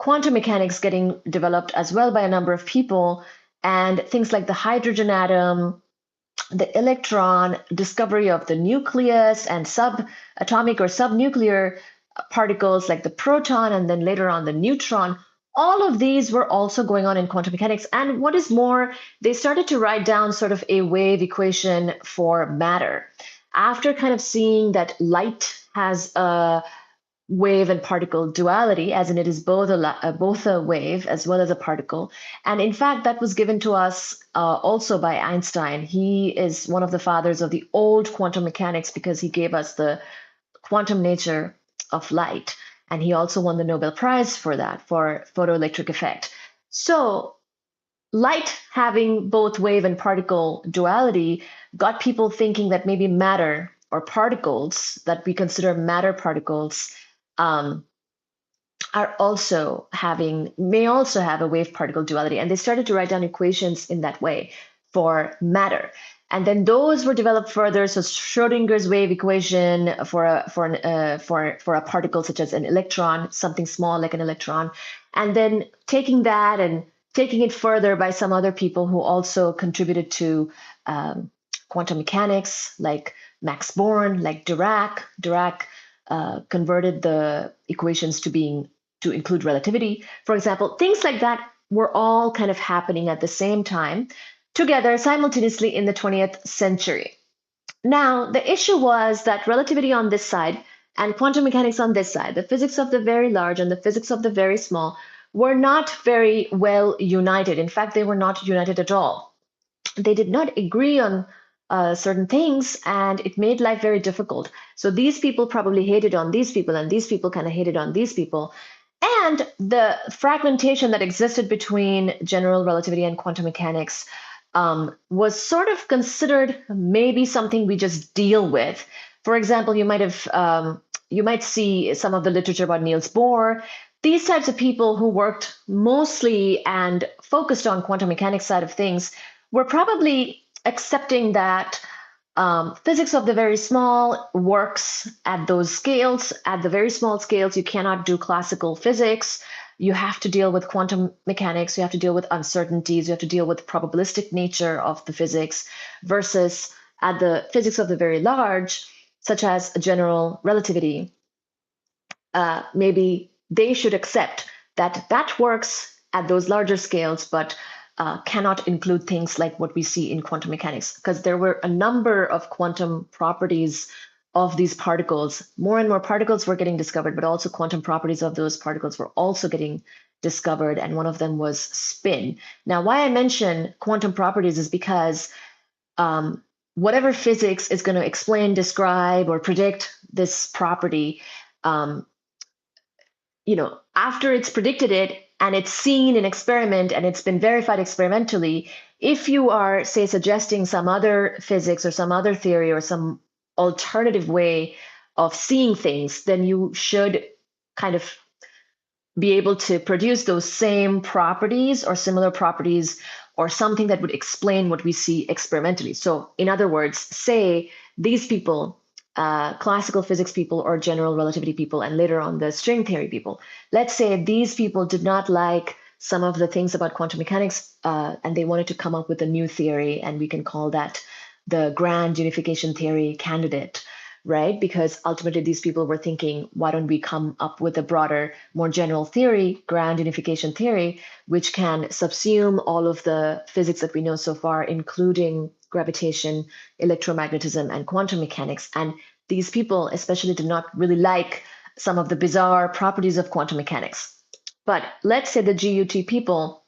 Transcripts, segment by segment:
quantum mechanics getting developed as well by a number of people, and things like the hydrogen atom, the electron, discovery of the nucleus and subatomic or subnuclear particles like the proton, and then later on the neutron. All of these were also going on in quantum mechanics. And what is more, they started to write down sort of a wave equation for matter. After kind of seeing that light has a wave and particle duality, as in it is both a wave as well as a particle. And in fact, that was given to us also by Einstein. He is one of the fathers of the old quantum mechanics because he gave us the quantum nature of light. And he also won the Nobel Prize for that, for photoelectric effect. So light having both wave and particle duality got people thinking that maybe matter or particles that we consider matter particles may also have a wave particle duality. And they started to write down equations in that way for matter. And then those were developed further. So Schrodinger's wave equation for a particle such as an electron, something small like an electron, and then taking that and taking it further by some other people who also contributed to quantum mechanics, like Max Born, like Dirac. Dirac converted the equations to include relativity, for example. Things like that were all kind of happening at the same time, together simultaneously in the 20th century. Now, the issue was that relativity on this side and quantum mechanics on this side, the physics of the very large and the physics of the very small, were not very well united. In fact, they were not united at all. They did not agree on certain things, and it made life very difficult. So these people probably hated on these people, and these people kind of hated on these people. And the fragmentation that existed between general relativity and quantum mechanics was sort of considered maybe something we just deal with. For example, you might see some of the literature about Niels Bohr. These types of people who worked mostly and focused on quantum mechanics side of things were probably accepting that physics of the very small works at those scales. At the very small scales, you cannot do classical physics. You have to deal with quantum mechanics. You have to deal with uncertainties. You have to deal with the probabilistic nature of the physics, versus at the physics of the very large, such as general relativity. Maybe they should accept that that works at those larger scales, but cannot include things like what we see in quantum mechanics, because there were a number of quantum properties of these particles. More and more particles were getting discovered, but also quantum properties of those particles were also getting discovered, and one of them was spin. Now, why I mention quantum properties is because whatever physics is going to explain, describe, or predict this property, after it's predicted it, and it's seen in experiment and it's been verified experimentally, if you are, say, suggesting some other physics or some other theory or some alternative way of seeing things, then you should kind of be able to produce those same properties or similar properties or something that would explain what we see experimentally. So in other words, say these people, classical physics people or general relativity people, and later on the string theory people, let's say these people did not like some of the things about quantum mechanics, and they wanted to come up with a new theory, and we can call that the grand unification theory candidate, right? Because ultimately these people were thinking, why don't we come up with a broader, more general theory, grand unification theory, which can subsume all of the physics that we know so far, including gravitation, electromagnetism, and quantum mechanics. And these people especially did not really like some of the bizarre properties of quantum mechanics. But let's say the GUT people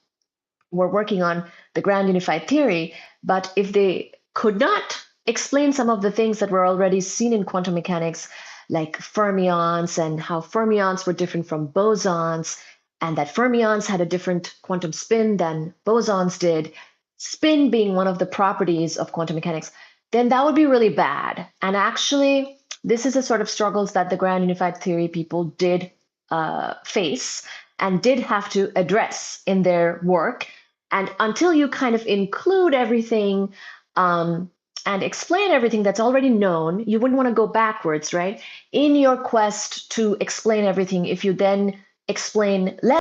were working on the grand unified theory, but if they could not explain some of the things that were already seen in quantum mechanics, like fermions and how fermions were different from bosons, and that fermions had a different quantum spin than bosons did, spin being one of the properties of quantum mechanics, then that would be really bad. And actually, this is a sort of struggles that the grand unified theory people did face and did have to address in their work. And until you kind of include everything and explain everything that's already known, you wouldn't want to go backwards, right? In your quest to explain everything, if you then explain less,